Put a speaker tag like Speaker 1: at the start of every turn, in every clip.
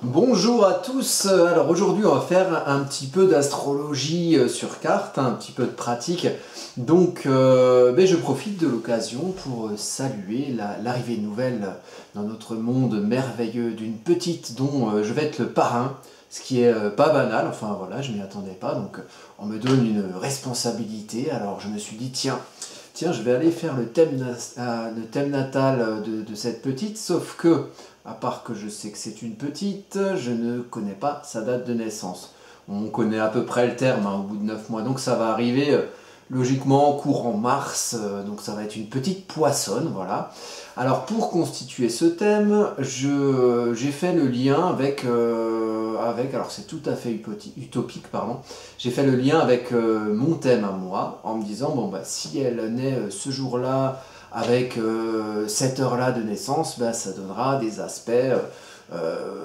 Speaker 1: Bonjour à tous, alors aujourd'hui on va faire un petit peu d'astrologie sur carte, un petit peu de pratique. Donc je profite de l'occasion pour saluer l'arrivée nouvelle dans notre monde merveilleux d'une petite dont je vais être le parrain, ce qui est pas banal, enfin voilà, je m'y attendais pas, donc on me donne une responsabilité, alors je me suis dit tiens, je vais aller faire le thème natal de cette petite, sauf que, à part que je sais que c'est une petite, je ne connais pas sa date de naissance. On connaît à peu près le terme au bout de 9 mois, donc ça va arriver logiquement courant mars, donc ça va être une petite poissonne, voilà. Alors pour constituer ce thème, j'ai fait le lien alors c'est tout à fait utopique, pardon, j'ai fait le lien avec mon thème à moi, en me disant, bon bah si elle naît ce jour-là, avec cette heure-là de naissance, bah, ça donnera des aspects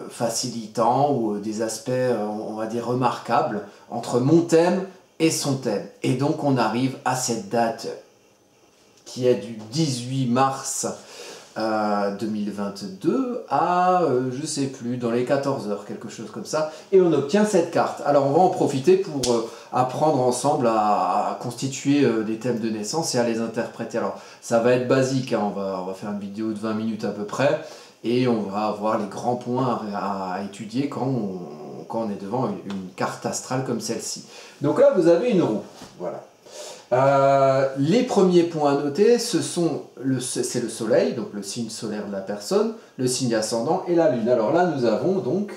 Speaker 1: facilitants ou des aspects, on va dire, remarquables entre mon thème et son thème. Et donc on arrive à cette date qui est du 18 mars 2022 à, je sais plus, dans les 14 heures, quelque chose comme ça, et on obtient cette carte. Alors on va en profiter pour apprendre ensemble à constituer des thèmes de naissance et à les interpréter. Alors ça va être basique, hein, on va faire une vidéo de 20 minutes à peu près, et on va avoir les grands points à étudier quand on est devant une carte astrale comme celle-ci. Donc là vous avez une roue, voilà. Les premiers points à noter, c'est le soleil, donc le signe solaire de la personne, le signe ascendant et la lune. Alors là, nous avons donc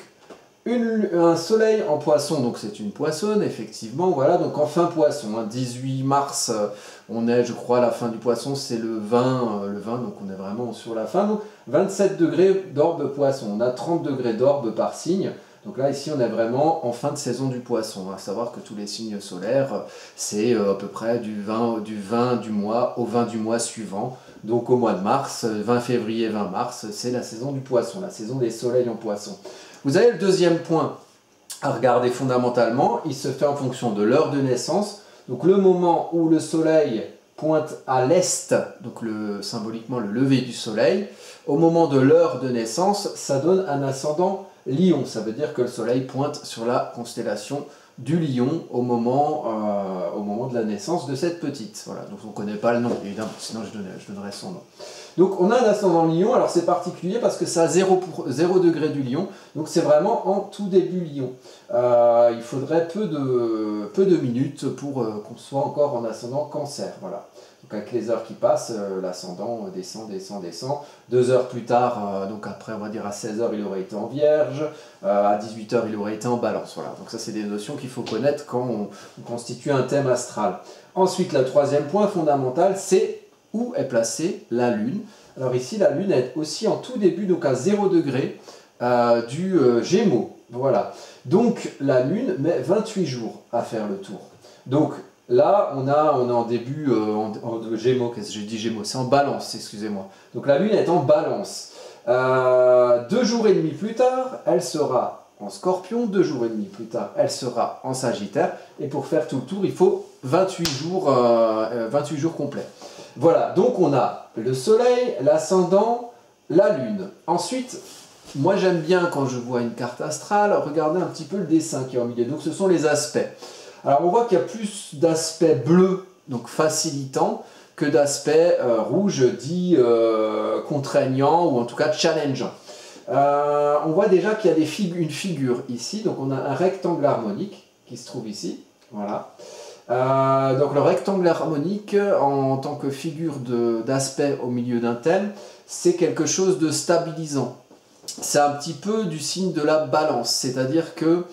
Speaker 1: un soleil en poisson, donc c'est une poissonne, effectivement, voilà, donc en fin poisson, hein, 18 mars, on est, je crois, à la fin du poisson, c'est le 20, donc on est vraiment sur la fin, donc 27 degrés d'orbe poisson, on a 30 degrés d'orbe par signe. Donc là, ici, on est vraiment en fin de saison du poisson. À savoir que tous les signes solaires, c'est à peu près du 20 du mois au 20 du mois suivant. Donc au mois de mars, 20 février, 20 mars, c'est la saison du poisson, la saison des soleils en poisson. Vous avez le deuxième point à regarder fondamentalement. Il se fait en fonction de l'heure de naissance. Donc le moment où le soleil pointe à l'est, donc symboliquement le lever du soleil, au moment de l'heure de naissance, ça donne un ascendant Lion. Ça veut dire que le soleil pointe sur la constellation du Lion au moment de la naissance de cette petite. Voilà, donc on ne connaît pas le nom, évidemment, sinon je donnerais son nom. Donc on a un ascendant Lion, alors c'est particulier parce que c'est à 0 degré du Lion, donc c'est vraiment en tout début Lion. Il faudrait peu de minutes pour qu'on soit encore en ascendant Cancer, voilà. Donc avec les heures qui passent, l'ascendant descend. 2 heures plus tard, donc après on va dire à 16 heures il aurait été en Vierge, à 18 heures il aurait été en Balance, voilà. Donc ça c'est des notions qu'il faut connaître quand on constitue un thème astral. Ensuite, le troisième point fondamental, c'est où est placée la Lune. Alors ici, la Lune est aussi en tout début, donc à 0 degré du Gémeaux. Voilà. Donc la Lune met 28 jours à faire le tour. Donc là, on est en début en Gémeaux. Qu'est-ce que j'ai dit Gémeaux? C'est en Balance, excusez-moi. Donc la Lune est en Balance. 2 jours et demi plus tard, elle sera en Scorpion. 2 jours et demi plus tard, elle sera en Sagittaire. Et pour faire tout le tour, il faut 28 jours complets. Voilà, donc on a le soleil, l'ascendant, la lune. Ensuite, moi j'aime bien quand je vois une carte astrale, regarder un petit peu le dessin qui est au milieu. Donc ce sont les aspects. Alors on voit qu'il y a plus d'aspects bleus, donc facilitants, que d'aspects rouges, dits contraignants ou en tout cas challengeants. On voit déjà qu'il y a une figure ici, donc on a un rectangle harmonique qui se trouve ici, voilà. Donc le rectangle harmonique en tant que figure d'aspect au milieu d'un thème, c'est quelque chose de stabilisant. C'est un petit peu du signe de la balance, c'est-à-dire que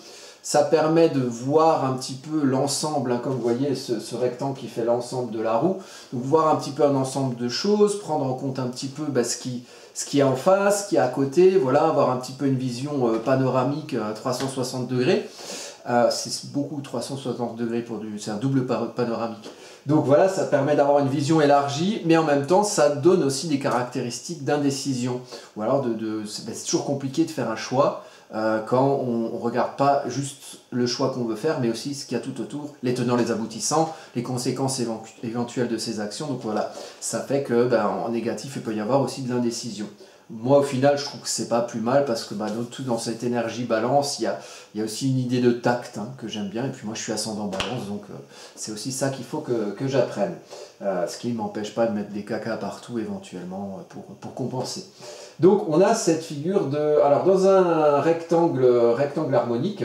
Speaker 1: ça permet de voir un petit peu l'ensemble, hein, comme vous voyez ce rectangle qui fait l'ensemble de la roue, donc voir un petit peu un ensemble de choses, prendre en compte un petit peu ce qui est en face, ce qui est à côté, voilà, avoir un petit peu une vision panoramique à 360 degrés. C'est beaucoup 360 degrés c'est un double panoramique. Donc voilà, ça permet d'avoir une vision élargie, mais en même temps, ça donne aussi des caractéristiques d'indécision. Ou alors, c'est toujours compliqué de faire un choix quand on ne regarde pas juste le choix qu'on veut faire, mais aussi ce qu'il y a tout autour, les tenants, les aboutissants, les conséquences éventuelles de ces actions. Donc voilà, ça fait que en négatif, il peut y avoir aussi de l'indécision. Moi, au final, je trouve que c'est pas plus mal parce que dans cette énergie balance, il y a aussi une idée de tact hein, que j'aime bien. Et puis moi, je suis ascendant balance, donc c'est aussi ça qu'il faut que j'apprenne. Ce qui ne m'empêche pas de mettre des cacas partout éventuellement pour compenser. Donc, on a cette figure de... Alors, dans un rectangle harmonique,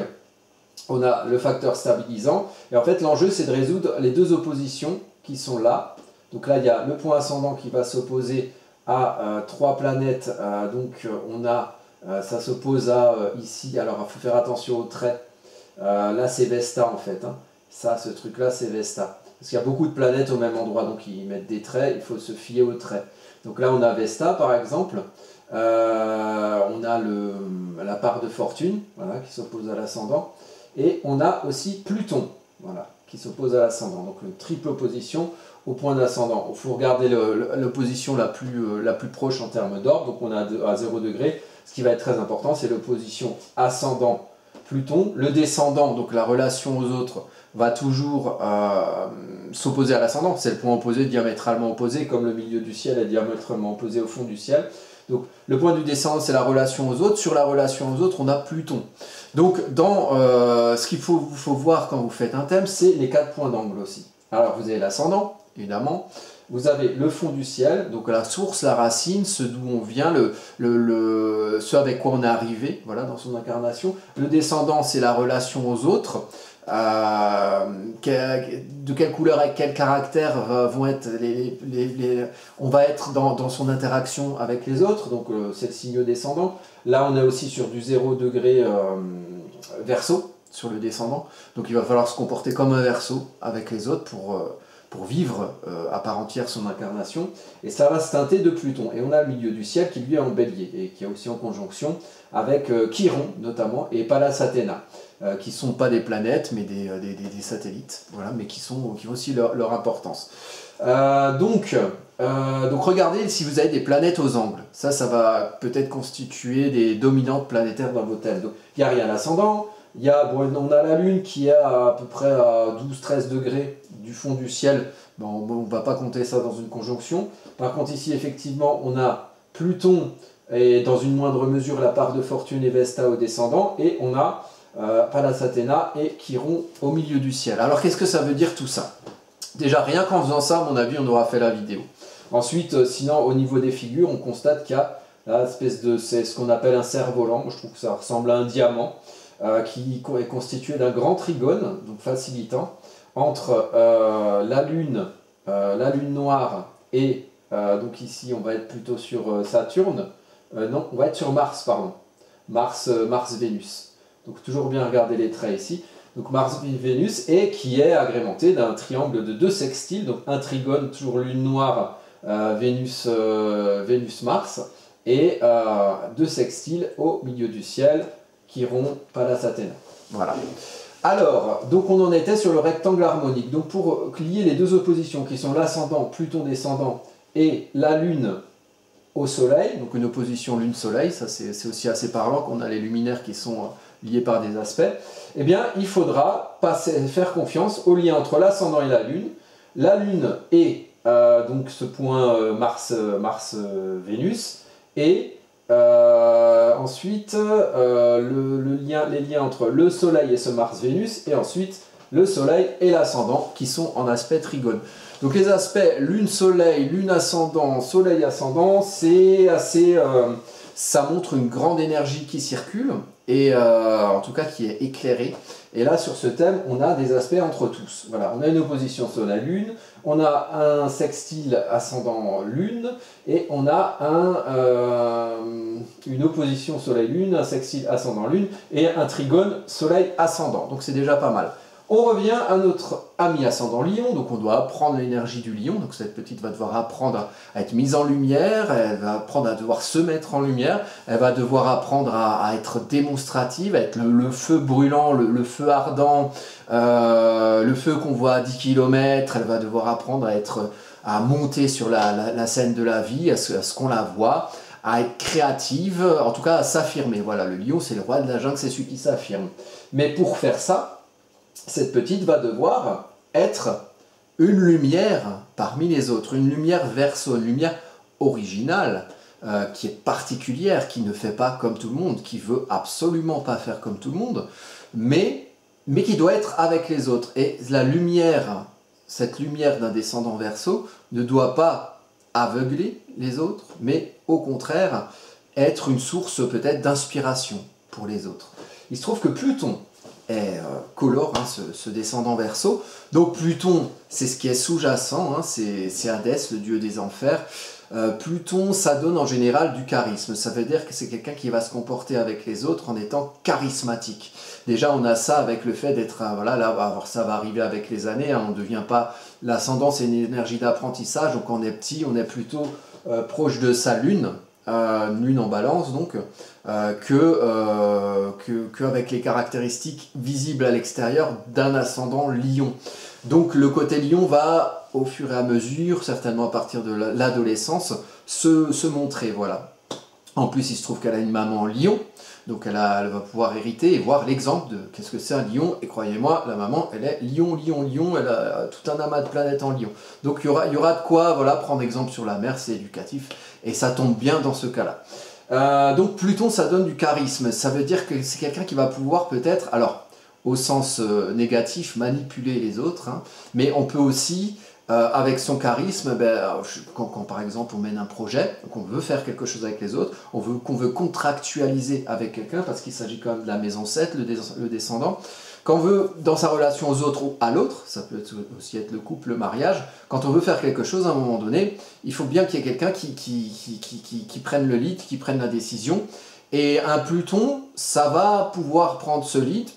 Speaker 1: on a le facteur stabilisant. Et en fait, l'enjeu, c'est de résoudre les deux oppositions qui sont là. Donc là, il y a le point ascendant qui va s'opposer à trois planètes, ça s'oppose à ici, alors il faut faire attention aux traits, là c'est Vesta en fait, hein. Ça, ce truc là c'est Vesta, parce qu'il y a beaucoup de planètes au même endroit, donc ils mettent des traits, il faut se fier aux traits. Donc là on a Vesta par exemple, on a la part de fortune, voilà, qui s'oppose à l'ascendant, et on a aussi Pluton, voilà, qui s'oppose à l'ascendant, donc une triple opposition au point d'ascendant. Il faut regarder l'opposition la plus proche en termes d'ordre, donc on a à 0 degré. Ce qui va être très important, c'est l'opposition ascendant Pluton. Le descendant, donc la relation aux autres, va toujours s'opposer à l'ascendant. C'est le point opposé, diamétralement opposé, comme le milieu du ciel est diamétralement opposé au fond du ciel. Donc le point du descendant, c'est la relation aux autres. Sur la relation aux autres, on a Pluton. Donc ce qu'il faut voir quand vous faites un thème, c'est les 4 points d'angle aussi. Alors vous avez l'ascendant, évidemment, vous avez le fond du ciel, donc la source, la racine, ce d'où on vient, ce avec quoi on est arrivé, voilà, dans son incarnation. Le descendant, c'est la relation aux autres, de quelle couleur et quel caractère vont être on va être dans son interaction avec les autres, donc c'est le signe descendant. Là, on est aussi sur du 0 degré Verseau, sur le descendant, donc il va falloir se comporter comme un Verseau avec les autres pour vivre à part entière son incarnation, et ça va se teinter de Pluton. Et on a le milieu du ciel qui lui est en bélier, et qui est aussi en conjonction avec Chiron notamment, et Pallas Athéna, qui ne sont pas des planètes, mais des satellites, voilà, mais qui ont aussi leur importance. Donc regardez si vous avez des planètes aux angles, ça va peut-être constituer des dominantes planétaires dans vos thèmes. Donc il n'y a rien à l'ascendant, on a la Lune qui est à peu près à 12-13 degrés du fond du ciel. On ne va pas compter ça dans une conjonction. Par contre ici effectivement on a Pluton et dans une moindre mesure la part de fortune et Vesta au descendant, et on a Pallas Athéna et Chiron au milieu du ciel. Alors qu'est-ce que ça veut dire tout ça? Déjà rien qu'en faisant ça, à mon avis, on aura fait la vidéo. Ensuite, sinon au niveau des figures, on constate qu'il y a c'est ce qu'on appelle un cerf-volant. Moi je trouve que ça ressemble à un diamant. Qui est constitué d'un grand trigone, donc facilitant, entre la Lune noire et, donc ici on va être plutôt sur Saturne, non, on va être sur Mars, pardon, Mars-Vénus. Donc toujours bien regarder les traits ici. Donc Mars-Vénus, et qui est agrémenté d'un triangle de 2 sextiles, donc un trigone, toujours Lune noire, Vénus-Mars, et 2 sextiles au milieu du ciel, Chiron, Pallas Athéna. Voilà. Alors, donc on en était sur le rectangle harmonique. Donc pour lier les deux oppositions qui sont l'ascendant, Pluton descendant, et la Lune au Soleil, donc une opposition Lune-Soleil, ça c'est aussi assez parlant qu'on a les luminaires qui sont liés par des aspects, eh bien il faudra faire confiance au lien entre l'ascendant et la Lune et donc ce point Mars-Vénus, et ensuite les liens entre le Soleil et ce Mars-Vénus, et ensuite le Soleil et l'ascendant qui sont en aspect trigone. Donc les aspects Lune-Soleil, Lune-Ascendant, Soleil-Ascendant, c'est assez... ça montre une grande énergie qui circule, et en tout cas qui est éclairée. Et là sur ce thème, on a des aspects entre tous. Voilà, on a une opposition Soleil-Lune, on a un sextile ascendant-Lune, et on a une opposition Soleil-Lune, un sextile ascendant-Lune, et un trigone Soleil-Ascendant. Donc c'est déjà pas mal. On revient à notre ami ascendant Lion, donc on doit apprendre l'énergie du Lion, donc cette petite va devoir apprendre à être mise en lumière, elle va apprendre à devoir se mettre en lumière, elle va devoir apprendre à être démonstrative, à être le feu brûlant, le feu ardent, le feu qu'on voit à 10 km, elle va devoir apprendre à monter sur la scène de la vie, à ce qu'on la voit, à être créative, en tout cas à s'affirmer. Voilà, le Lion c'est le roi de la jungle, c'est celui qui s'affirme. Mais pour faire ça, cette petite va devoir être une lumière parmi les autres, une lumière Verseau, une lumière originale, qui est particulière, qui ne fait pas comme tout le monde, qui veut absolument pas faire comme tout le monde, mais qui doit être avec les autres. Et la lumière, cette lumière d'un descendant Verseau ne doit pas aveugler les autres, mais au contraire être une source peut-être d'inspiration pour les autres. Il se trouve que Pluton est colore, hein, ce descendant Verseau. Donc Pluton, c'est ce qui est sous-jacent, hein, c'est Hadès, le dieu des enfers. Pluton, ça donne en général du charisme. Ça veut dire que c'est quelqu'un qui va se comporter avec les autres en étant charismatique. Déjà, on a ça avec le fait d'être... voilà, là, ça va arriver avec les années. Hein, on ne devient pas... L'ascendant, c'est une énergie d'apprentissage. Donc, quand on est petit, on est plutôt proche de sa lune. Lune en balance, donc, qu'avec les caractéristiques visibles à l'extérieur d'un ascendant lion. Donc, le côté lion va, au fur et à mesure, certainement à partir de l'adolescence, se montrer, voilà. En plus, il se trouve qu'elle a une maman lion, donc elle va pouvoir hériter et voir l'exemple de qu'est-ce que c'est un lion. Et croyez-moi, la maman, elle est lion, lion, lion, elle a tout un amas de planètes en lion. Donc il y aura de quoi, voilà, prendre exemple sur la mère, c'est éducatif, et ça tombe bien dans ce cas-là. Donc Pluton, ça donne du charisme, ça veut dire que c'est quelqu'un qui va pouvoir peut-être, alors au sens négatif, manipuler les autres, hein, mais on peut aussi... avec son charisme, quand par exemple on mène un projet, qu'on veut faire quelque chose avec les autres, qu'on veut contractualiser avec quelqu'un, parce qu'il s'agit quand même de la maison 7, le descendant, quand on veut, dans sa relation aux autres ou à l'autre, ça peut aussi être le couple, le mariage, quand on veut faire quelque chose à un moment donné, il faut bien qu'il y ait quelqu'un qui prenne le lead, qui prenne la décision, et un Pluton, ça va pouvoir prendre ce lead,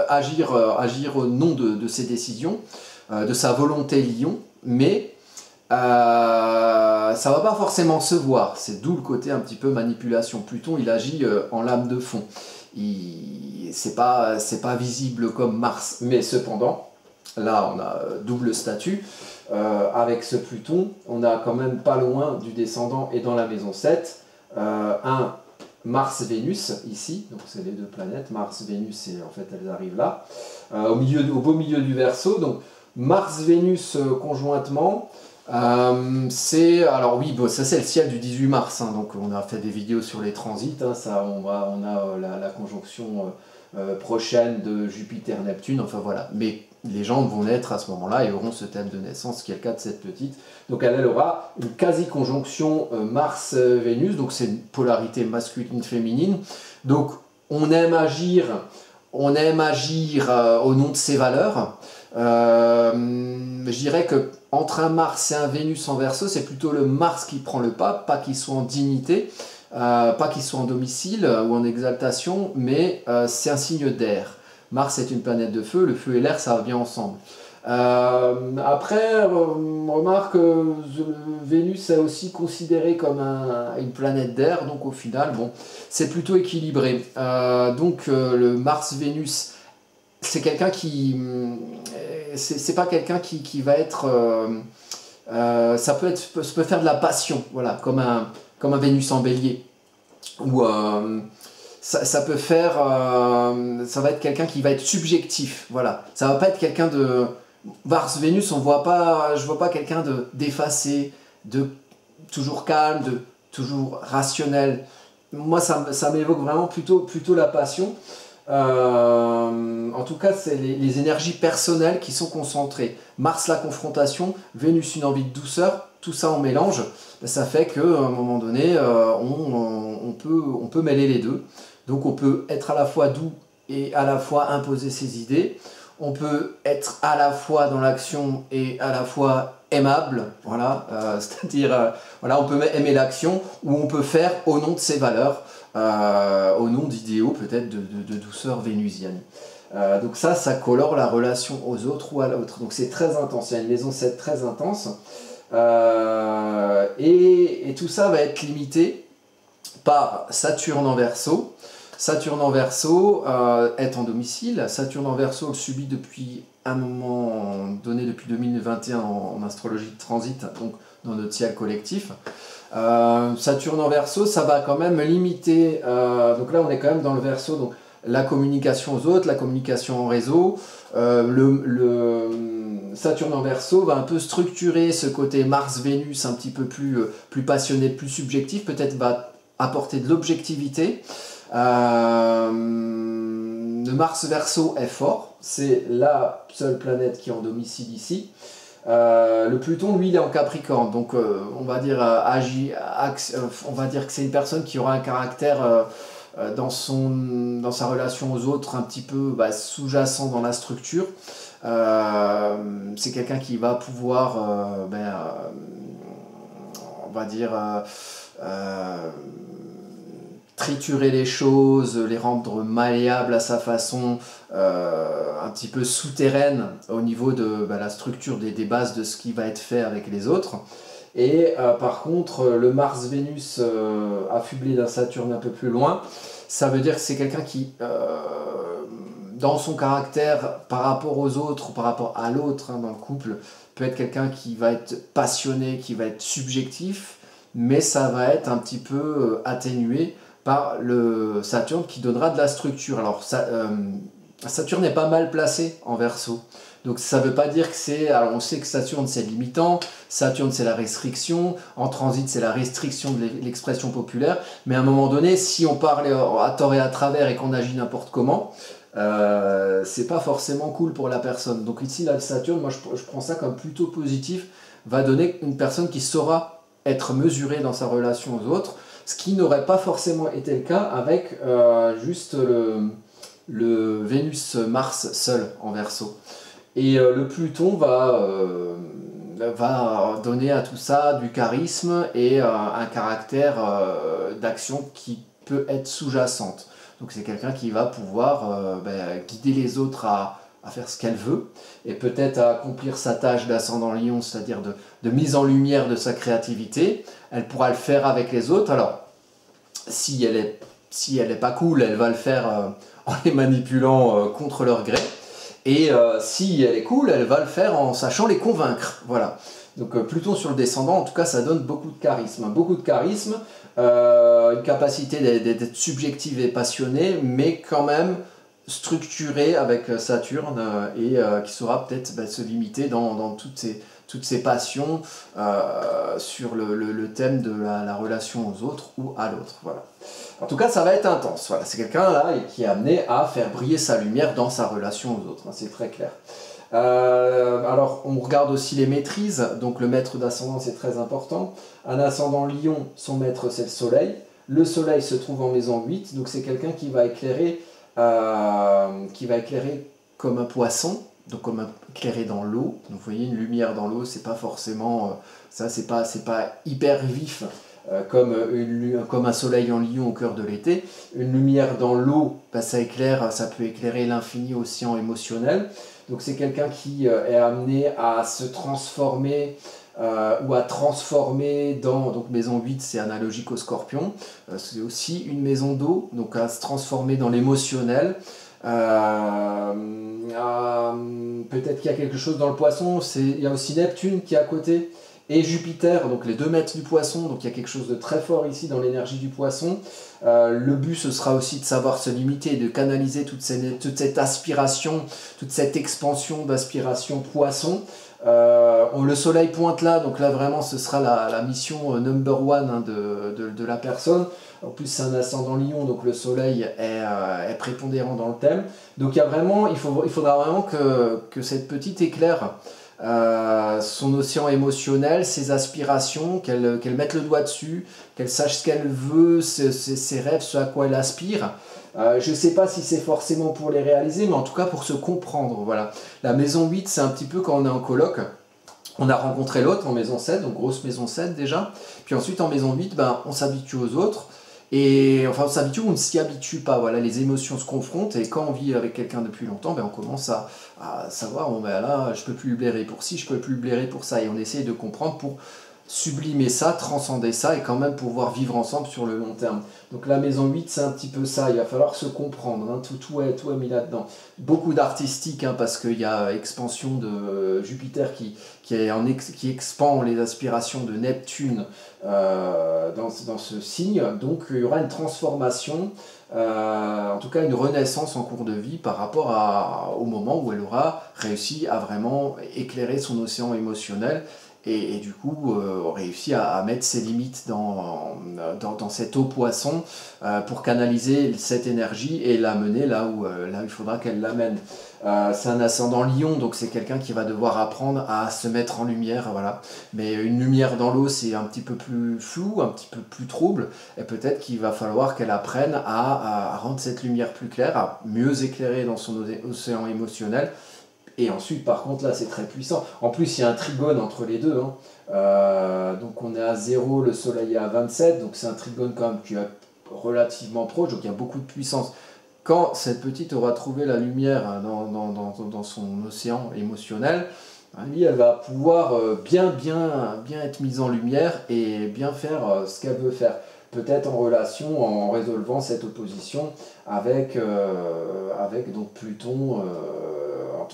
Speaker 1: agir au nom de ses décisions, de sa volonté lion, mais ça va pas forcément se voir. C'est d'où le côté un petit peu manipulation. Pluton, il agit en lame de fond. C'est pas visible comme Mars, mais cependant, là on a double statut. Avec ce Pluton, on a quand même pas loin du descendant et dans la maison 7, un Mars-Vénus ici, donc c'est les deux planètes, Mars-Vénus, et en fait elles arrivent là, au beau milieu du Verseau. Donc Mars-Vénus conjointement, alors oui, bon, ça c'est le ciel du 18 mars, hein, donc on a fait des vidéos sur les transits, hein, on a la conjonction prochaine de Jupiter-Neptune, enfin voilà, mais les gens vont naître à ce moment-là et auront ce thème de naissance, qui est le cas de cette petite. Donc elle aura une quasi-conjonction Mars-Vénus, donc c'est une polarité masculine-féminine, donc on aime agir au nom de ses valeurs. Je dirais que entre un Mars et un Vénus en Verseau, c'est plutôt le Mars qui prend le pas qu'il soit en dignité, pas qu'il soit en domicile ou en exaltation, mais c'est un signe d'air. Mars est une planète de feu, le feu et l'air ça va bien ensemble. Après, on remarque que Vénus est aussi considérée comme une planète d'air, donc au final, bon, c'est plutôt équilibré. Le Mars-Vénus, c'est quelqu'un qui... c'est pas quelqu'un qui va être... ça peut faire de la passion, voilà, comme un Vénus en bélier. Ou ça peut faire... ça va être quelqu'un qui va être subjectif, voilà. Ça va pas être quelqu'un de... Mars-Vénus, je vois pas quelqu'un d'effacé, de toujours calme, de toujours rationnel. Moi, ça m'évoque vraiment plutôt la passion. En tout cas, c'est les énergies personnelles qui sont concentrées. Mars, la confrontation, Vénus, une envie de douceur, tout ça en mélange, ça fait qu'à un moment donné, on peut mêler les deux. Donc on peut être à la fois doux et à la fois imposer ses idées. On peut être à la fois dans l'action et à la fois aimable, voilà, c'est-à-dire, voilà, on peut aimer l'action ou on peut faire au nom de ses valeurs, au nom d'idéaux peut-être de douceur vénusienne. Donc ça colore la relation aux autres ou à l'autre. Donc c'est très intense, il y a une maison 7 très intense. Et tout ça va être limité par Saturne en Verseau. Saturne en Verseau est en domicile. Saturne en Verseau le subit depuis un moment donné, depuis 2021 en astrologie de transit, donc dans notre ciel collectif. Saturne en Verseau, ça va quand même limiter, donc là on est quand même dans le Verseau, donc la communication aux autres, la communication en réseau, Saturne en Verseau va un peu structurer ce côté Mars-Vénus un petit peu plus passionné, plus subjectif, peut-être va apporter de l'objectivité. Le Mars Verseau est fort, c'est la seule planète qui est en domicile ici. Le Pluton, lui, il est en Capricorne, donc on va dire que c'est une personne qui aura un caractère dans sa relation aux autres un petit peu sous-jacent dans la structure. C'est quelqu'un qui va pouvoir, on va dire, triturer les choses, les rendre malléables à sa façon, un petit peu souterraine au niveau de la structure des bases de ce qui va être fait avec les autres. Et par contre, le Mars-Vénus affublé d'un Saturne un peu plus loin, ça veut dire que c'est quelqu'un qui, dans son caractère, par rapport aux autres ou par rapport à l'autre dans le couple, peut être quelqu'un qui va être passionné, qui va être subjectif, mais ça va être un petit peu atténué par le Saturne qui donnera de la structure. Alors Saturne est pas mal placé en Verseau. Donc ça ne veut pas dire que c'est... Alors on sait que Saturne c'est limitant, Saturne c'est la restriction, en transit c'est la restriction de l'expression populaire, mais à un moment donné, si on parle à tort et à travers et qu'on agit n'importe comment, c'est pas forcément cool pour la personne. Donc ici, là, le Saturne, moi je prends ça comme plutôt positif, va donner une personne qui saura être mesurée dans sa relation aux autres, ce qui n'aurait pas forcément été le cas avec juste le Vénus-Mars seul en Verseau. Et le Pluton va donner à tout ça du charisme et un caractère d'action qui peut être sous-jacente. Donc c'est quelqu'un qui va pouvoir guider les autres à faire ce qu'elle veut et peut-être à accomplir sa tâche d'ascendant Lion, c'est-à-dire de mise en lumière de sa créativité. Elle pourra le faire avec les autres. Alors, si elle est pas cool, elle va le faire en les manipulant contre leur gré. Et si elle est cool, elle va le faire en sachant les convaincre. Voilà. Donc Pluton sur le descendant, en tout cas, ça donne beaucoup de charisme. Beaucoup de charisme, une capacité d'être subjective et passionnée, mais quand même structurée avec Saturne et qui saura peut-être se limiter dans toutes ses passions sur le thème de la relation aux autres ou à l'autre. Voilà. En tout cas, ça va être intense. Voilà. C'est quelqu'un là qui est amené à faire briller sa lumière dans sa relation aux autres. C'est très clair. Alors, on regarde aussi les maîtrises. Donc, le maître d'ascendant, c'est très important. Un ascendant Lion, son maître, c'est le Soleil. Le Soleil se trouve en maison 8. Donc, c'est quelqu'un qui va éclairer comme un poisson. Donc comme éclairé dans l'eau. Donc vous voyez, une lumière dans l'eau, c'est pas forcément c'est pas hyper vif comme un soleil en Lion au cœur de l'été. Une lumière dans l'eau, ça peut éclairer l'infini océan émotionnel. Donc c'est quelqu'un qui est amené à se transformer ou à transformer donc maison 8, c'est analogique au Scorpion. C'est aussi une maison d'eau, donc à se transformer dans l'émotionnel. Peut-être qu'il y a quelque chose dans le Poisson, il y a aussi Neptune qui est à côté et Jupiter, donc les deux maîtres du Poisson, donc il y a quelque chose de très fort ici dans l'énergie du Poisson. Le but ce sera aussi de savoir se limiter et de canaliser toute cette aspiration, toute cette expansion d'aspiration Poisson. Le soleil pointe là, donc là vraiment ce sera la mission number one de la personne. En plus c'est un ascendant Lion, donc le soleil est prépondérant dans le thème. Donc il faudra vraiment que cette petite éclaire son océan émotionnel, ses aspirations, qu'elle mette le doigt dessus, qu'elle sache ce qu'elle veut, ses rêves, ce à quoi elle aspire. Je ne sais pas si c'est forcément pour les réaliser, mais en tout cas pour se comprendre. Voilà. La maison 8, c'est un petit peu quand on est en coloc. On a rencontré l'autre en maison 7, donc grosse maison 7 déjà. Puis ensuite en maison 8, on s'habitue aux autres. Et enfin on s'habitue ou on ne s'y habitue pas. Voilà, les émotions se confrontent et quand on vit avec quelqu'un depuis longtemps, on commence à savoir, là je peux plus lui blairer pour ci, je peux plus lui blairer pour ça. Et on essaye de comprendre pour sublimer ça, transcender ça et quand même pouvoir vivre ensemble sur le long terme. Donc la maison 8, c'est un petit peu ça, il va falloir se comprendre, hein, tout est mis là-dedans. Beaucoup d'artistique, hein, parce qu'il y a expansion de Jupiter qui expand les aspirations de Neptune dans ce signe, donc il y aura une transformation, en tout cas une renaissance en cours de vie par rapport au moment où elle aura réussi à vraiment éclairer son océan émotionnel et du coup réussi à mettre ses limites dans cette eau poisson pour canaliser cette énergie et l'amener là où il faudra qu'elle l'amène. C'est un ascendant Lion, donc c'est quelqu'un qui va devoir apprendre à se mettre en lumière, voilà. Mais une lumière dans l'eau, c'est un petit peu plus flou, un petit peu plus trouble, et peut-être qu'il va falloir qu'elle apprenne à rendre cette lumière plus claire, à mieux éclairer dans son océan émotionnel. Et ensuite, par contre, là, c'est très puissant. En plus, il y a un trigone entre les deux, hein. Donc on est à 0, le soleil est à 27, donc c'est un trigone quand même qui est relativement proche, donc il y a beaucoup de puissance. Quand cette petite aura trouvé la lumière dans son océan émotionnel, lui, elle va pouvoir bien être mise en lumière et bien faire ce qu'elle veut faire. Peut-être en relation, en résolvant cette opposition avec donc Pluton.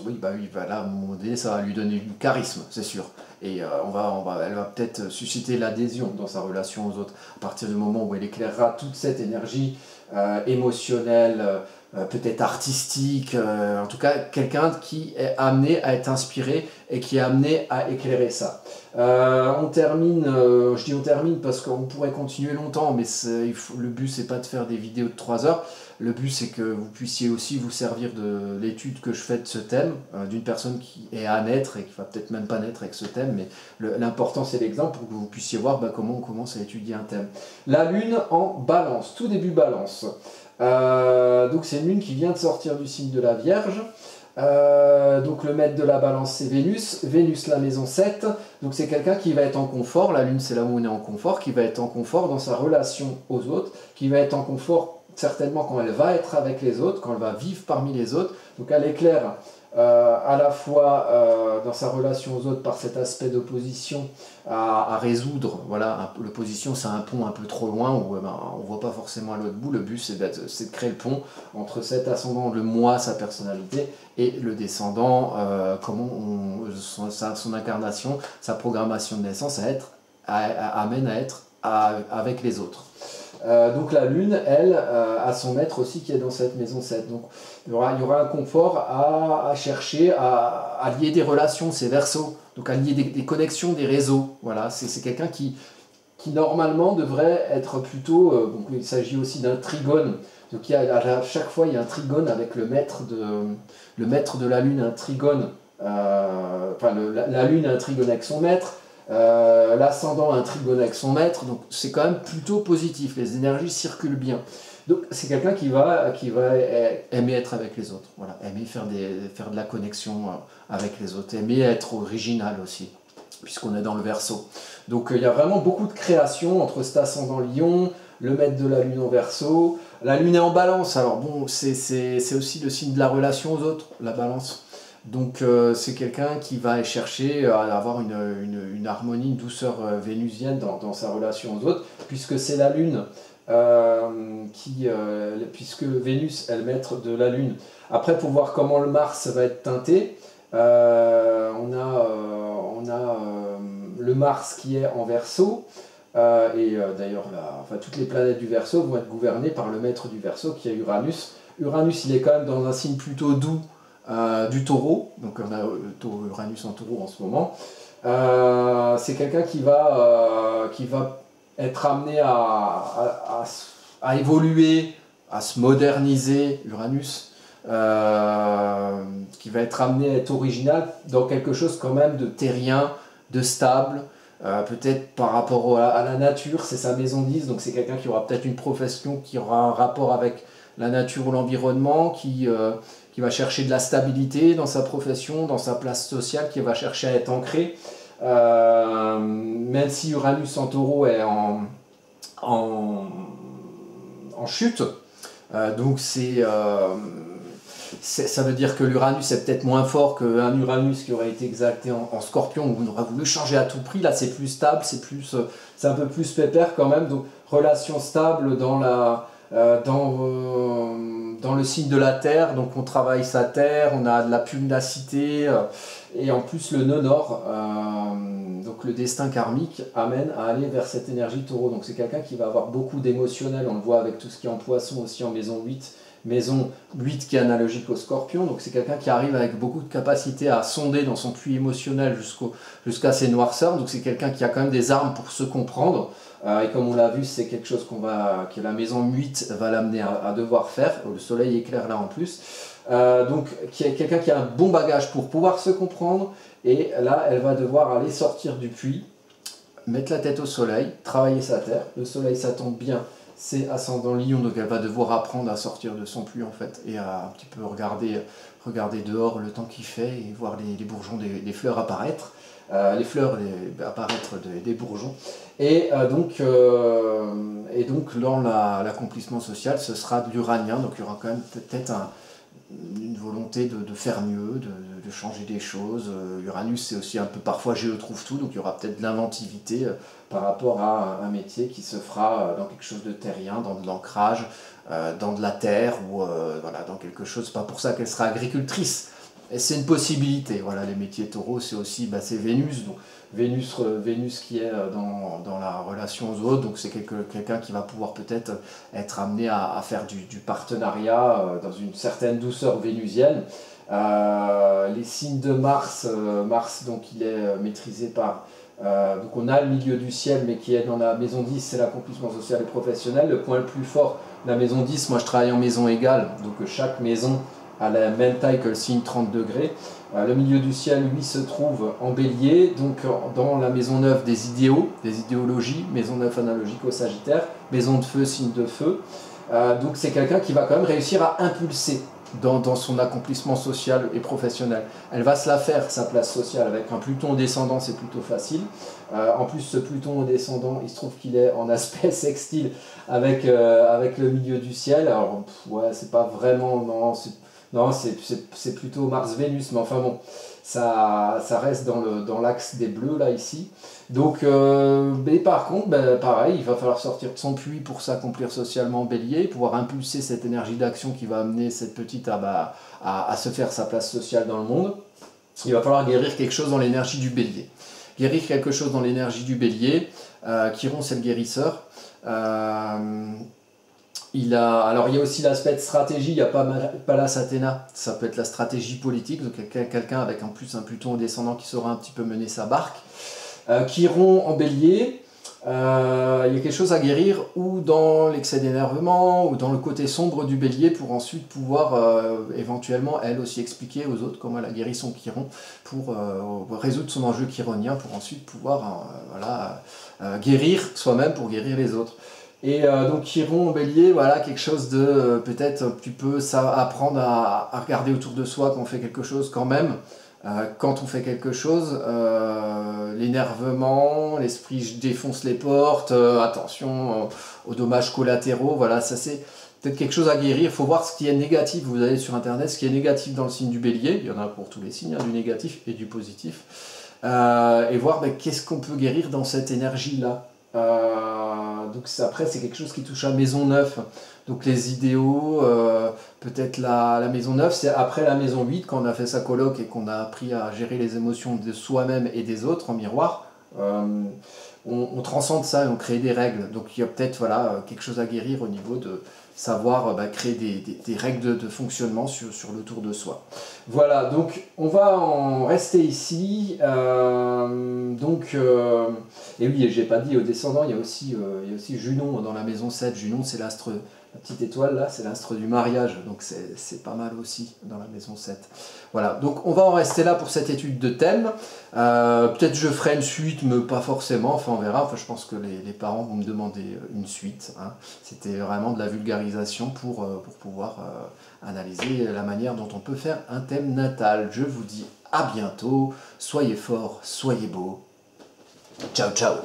Speaker 1: Oui, là, à un moment donné, ça va lui donner du charisme, c'est sûr. Et elle va peut-être susciter l'adhésion dans sa relation aux autres, à partir du moment où elle éclairera toute cette énergie émotionnelle, peut-être artistique, en tout cas quelqu'un qui est amené à être inspiré et qui est amené à éclairer ça. On termine, je dis on termine parce qu'on pourrait continuer longtemps, mais le but c'est pas de faire des vidéos de 3 heures. Le but, c'est que vous puissiez aussi vous servir de l'étude que je fais de ce thème, d'une personne qui est à naître et qui va peut-être même pas naître avec ce thème, mais l'important c'est l'exemple pour que vous puissiez voir comment on commence à étudier un thème. La Lune en Balance, tout début Balance. Donc c'est une Lune qui vient de sortir du signe de la Vierge. Donc le maître de la Balance c'est Vénus, Vénus la maison 7, donc c'est quelqu'un qui va être en confort, la Lune c'est là où on est en confort, qui va être en confort dans sa relation aux autres, qui va être en confort certainement quand elle va être avec les autres, quand elle va vivre parmi les autres. Donc elle éclaire à la fois dans sa relation aux autres par cet aspect d'opposition à résoudre. Voilà, l'opposition c'est un pont un peu trop loin où on ne voit pas forcément à l'autre bout. Le but c'est de créer le pont entre cet ascendant, le moi, sa personnalité, et le descendant, son incarnation, sa programmation de naissance amène à être avec les autres. Donc la Lune, elle, a son maître aussi qui est dans cette maison 7. Donc il y aura un confort à chercher, à lier des relations, c'est Verseau, donc à lier des connexions, des réseaux. Voilà, c'est quelqu'un qui normalement devrait être plutôt... donc il s'agit aussi d'un trigone. Donc à chaque fois il y a un trigone avec le maître de la Lune, un trigone. La Lune a un trigone avec son maître. L'ascendant a un trigone avec son maître, donc c'est quand même plutôt positif, les énergies circulent bien. Donc c'est quelqu'un qui va aimer être avec les autres, voilà, aimer faire de la connexion avec les autres, aimer être original aussi, puisqu'on est dans le Verseau. Donc il y a vraiment beaucoup de création entre cet ascendant Lion, le maître de la Lune en Verseau, la Lune est en Balance, alors bon, c'est aussi le signe de la relation aux autres, la Balance. Donc c'est quelqu'un qui va puisque avoir une harmonie, une douceur vénusienne dans sa relation aux autres, puisque c'est la Lune, puisque Vénus est le maître de la Lune. Après, pour voir comment le Mars va être teinté, on a le Mars qui est en Verseau, d'ailleurs toutes les planètes du Verseau vont être gouvernées par le maître du Verseau qui est Uranus. Uranus, il est quand même dans un signe plutôt doux, du Taureau, donc on a Uranus en Taureau en ce moment. C'est quelqu'un qui va être amené à évoluer, à se moderniser, Uranus, qui va être amené à être original dans quelque chose quand même de terrien, de stable, peut-être par rapport à la nature, c'est sa maison 10, donc c'est quelqu'un qui aura peut-être une profession qui aura un rapport avec la nature ou l'environnement, qui va chercher de la stabilité dans sa profession, dans sa place sociale, qui va chercher à être ancré. Même si Uranus en Taureau est en chute, donc c'est ça veut dire que l'Uranus est peut-être moins fort qu'un Uranus qui aurait été exacté en Scorpion, où on aurait voulu changer à tout prix. Là, c'est plus stable, c'est un peu plus pépère quand même. Donc, relation stable dans le signe de la Terre. Donc, on travaille sa Terre, on a de la pugnacité, et en plus, le nœud nord, donc le destin karmique, amène à aller vers cette énergie taureau. Donc, c'est quelqu'un qui va avoir beaucoup d'émotionnel. On le voit avec tout ce qui est en poisson aussi en maison 8. Maison 8 qui est analogique au Scorpion, donc c'est quelqu'un qui arrive avec beaucoup de capacité à sonder dans son puits émotionnel jusqu'à ses noirceurs, donc c'est quelqu'un qui a quand même des armes pour se comprendre, et comme on l'a vu, c'est quelque chose que la maison 8 va l'amener à devoir faire, le soleil éclaire là en plus, donc qui est quelqu'un qui a un bon bagage pour pouvoir se comprendre, et là elle va devoir aller sortir du puits, mettre la tête au soleil, travailler sa terre, le soleil ça tombe bien, c'est ascendant Lion, donc elle va devoir apprendre à sortir de son puits en fait, et à un petit peu regarder dehors le temps qu'il fait, et voir les bourgeons des fleurs apparaître, apparaître des bourgeons, et donc dans l'accomplissement social, ce sera de l'uranien, donc il y aura quand même peut-être une volonté de faire mieux, de changer des choses. Uranus, c'est aussi un peu parfois je trouve tout, donc il y aura peut-être de l'inventivité par rapport à un métier qui se fera dans quelque chose de terrien, dans de l'ancrage, dans de la terre, ou voilà, dans quelque chose. C'est pas pour ça qu'elle sera agricultrice. C'est une possibilité. Voilà, les métiers taureaux, c'est aussi c'est Vénus. Donc, Vénus qui est dans la relation aux autres, donc c'est quelqu'un qui va pouvoir peut-être être amené à faire du partenariat dans une certaine douceur vénusienne. Les signes de Mars, donc il est maîtrisé par... donc on a le milieu du ciel, mais qui est dans la maison 10, c'est l'accomplissement social et professionnel. Le point le plus fort, la maison 10, moi je travaille en maison égale, donc chaque maison a la même taille que le signe 30 degrés. Le milieu du ciel, lui, se trouve en bélier, donc dans la maison 9 des idéaux, des idéologies, maison 9 analogique au Sagittaire, maison de feu, signe de feu. Donc c'est quelqu'un qui va quand même réussir à impulser dans son accomplissement social et professionnel. Elle va se la faire, sa place sociale, avec un Pluton au descendant, c'est plutôt facile. En plus, ce Pluton au descendant, il se trouve qu'il est en aspect sextile avec le milieu du ciel. Alors, ouais, c'est pas vraiment... Non, c'est plutôt Mars-Vénus, mais enfin bon, ça reste dans l'axe des bleus, là, ici. Donc, mais par contre, pareil, il va falloir sortir de son puits pour s'accomplir socialement Bélier, pouvoir impulser cette énergie d'action qui va amener cette petite à se faire sa place sociale dans le monde. Il va falloir guérir quelque chose dans l'énergie du Bélier. Guérir quelque chose dans l'énergie du Bélier, Chiron, c'est le guérisseur. Alors il y a aussi l'aspect de stratégie, il y a Pallas Athéna, ça peut être la stratégie politique, donc quelqu'un avec en plus un Pluton au descendant qui saura un petit peu mener sa barque. Chiron en bélier, il y a quelque chose à guérir ou dans l'excès d'énervement ou dans le côté sombre du bélier pour ensuite pouvoir éventuellement elle aussi expliquer aux autres comment elle a guéri son Chiron pour résoudre son enjeu chironien pour ensuite pouvoir guérir soi-même pour guérir les autres. Et donc Chiron en bélier, voilà, quelque chose de peut-être un petit peu apprendre à regarder autour de soi quand on fait quelque chose quand même. Quand on fait quelque chose, l'énervement, l'esprit je défonce les portes, attention aux dommages collatéraux, voilà, ça c'est peut-être quelque chose à guérir. Il faut voir ce qui est négatif, vous allez sur internet, ce qui est négatif dans le signe du bélier, il y en a pour tous les signes, du négatif et du positif, et voir qu'est-ce qu'on peut guérir dans cette énergie-là. Donc après c'est quelque chose qui touche à maison 9, donc les idéaux, peut-être la maison 9, c'est après la maison 8 quand on a fait sa coloc et qu'on a appris à gérer les émotions de soi-même et des autres en miroir, on transcende ça et on crée des règles, donc il y a peut-être quelque chose à guérir au niveau de savoir créer des règles de fonctionnement sur le tour de soi. Voilà, donc on va en rester ici. Et oui, j'ai pas dit au descendant, il y a aussi Junon dans la maison 7. Junon, c'est l'astre, la petite étoile là, c'est l'astre du mariage, donc c'est pas mal aussi dans la maison 7. Voilà, donc on va en rester là pour cette étude de thème. Peut-être je ferai une suite, mais pas forcément, enfin on verra. Enfin, je pense que les parents vont me demander une suite. Hein. C'était vraiment de la vulgarisation pour pouvoir analyser la manière dont on peut faire un thème natal. Je vous dis à bientôt, soyez forts, soyez beaux. Ciao, ciao.